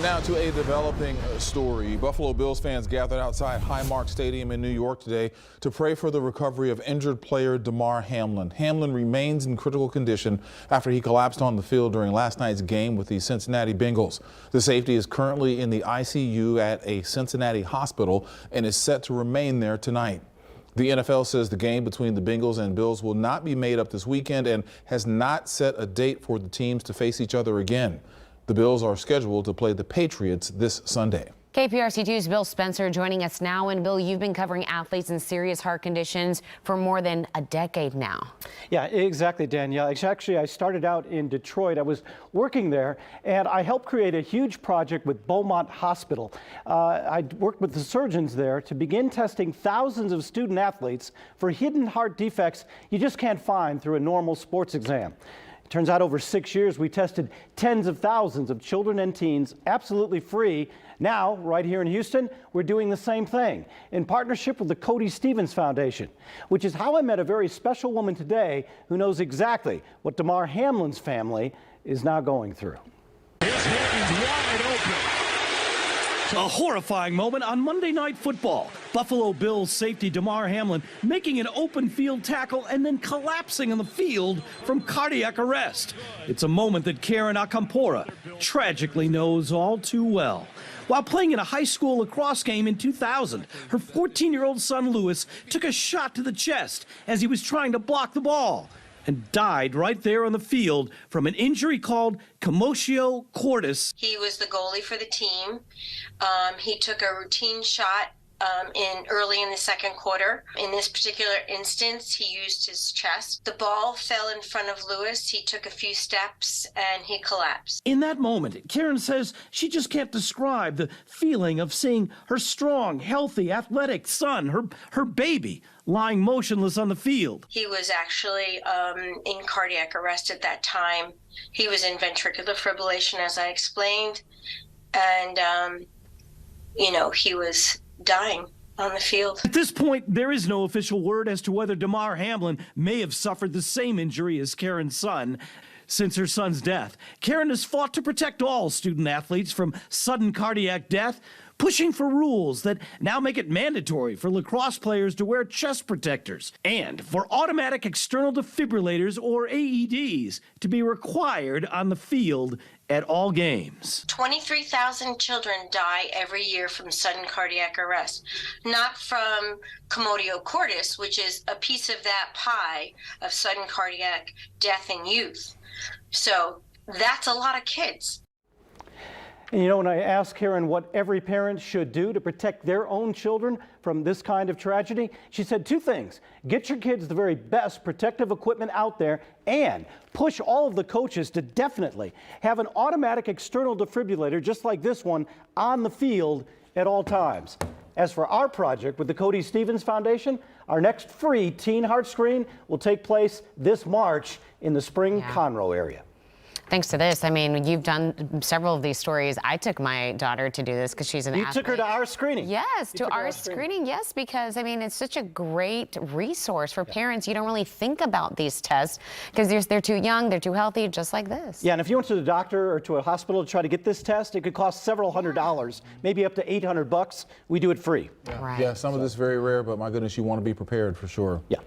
Now to a developing story. Buffalo Bills fans gathered outside Highmark Stadium in New York today to pray for the recovery of injured player Damar Hamlin. Hamlin remains in critical condition after he collapsed on the field during last night's game with the Cincinnati Bengals. The safety is currently in the ICU at a Cincinnati hospital and is set to remain there tonight. The NFL says the game between the Bengals and Bills will not be made up this weekend and has not set a date for the teams to face each other again. The Bills are scheduled to play the Patriots this Sunday. KPRC2's Bill Spencer joining us now. And Bill, you've been covering athletes in serious heart conditions for more than a decade now. Yeah, exactly, Danielle. Actually, I started out in Detroit. I was working there, and I helped create a huge project with Beaumont Hospital. I worked with the surgeons there to begin testing thousands of student athletes for hidden heart defects you just can't find through a normal sports exam. It turns out over 6 years, we tested tens of thousands of children and teens absolutely free. Now, right here in Houston, we're doing the same thing in partnership with the Cody Stevens Foundation, which is how I met a very special woman today who knows exactly what Damar Hamlin's family is now going through. His hands wide open. A horrifying moment on Monday Night Football. Buffalo Bills safety Damar Hamlin making an open field tackle and then collapsing on the field from cardiac arrest. It's a moment that Karen Acampora tragically knows all too well. While playing in a high school lacrosse game in 2000, her 14-year-old son Lewis took a shot to the chest as he was trying to block the ball and died right there on the field from an injury called commotio cordis. He was the goalie for the team. He took a routine shot early in the second quarter. In this particular instance, he used his chest. The ball fell in front of Lewis. He took a few steps and he collapsed. In that moment, Karen says she just can't describe the feeling of seeing her strong, healthy, athletic son, her baby, lying motionless on the field. He was actually in cardiac arrest at that time. He was in ventricular fibrillation, as I explained, and he was dying on the field. At this point, there is no official word as to whether Damar Hamlin may have suffered the same injury as Karen's son. Since her son's death, Karen has fought to protect all student athletes from sudden cardiac death, pushing for rules that now make it mandatory for lacrosse players to wear chest protectors and for automatic external defibrillators, or AEDs, to be required on the field at all games. 23,000 children die every year from sudden cardiac arrest, not from commotio cordis, which is a piece of that pie of sudden cardiac death in youth. So that's a lot of kids. And when I asked Karen what every parent should do to protect their own children from this kind of tragedy, she said two things. Get your kids the very best protective equipment out there and push all of the coaches to definitely have an automatic external defibrillator just like this one on the field at all times. As for our project with the Cody Stevens Foundation, our next free teen heart screen will take place this March in the Spring Conroe area. Thanks to this, I mean, you've done several of these stories. I took my daughter to do this because she's an athlete. You took her to our screening. Yes, to our screening, yes, because, I mean, it's such a great resource for parents. You don't really think about these tests because they're too young, they're too healthy, just like this. Yeah, and if you went to the doctor or to a hospital to try to get this test, it could cost several $100s, maybe up to $800. We do it free. Yeah, some of this is very rare, but my goodness, you want to be prepared for sure. Yeah.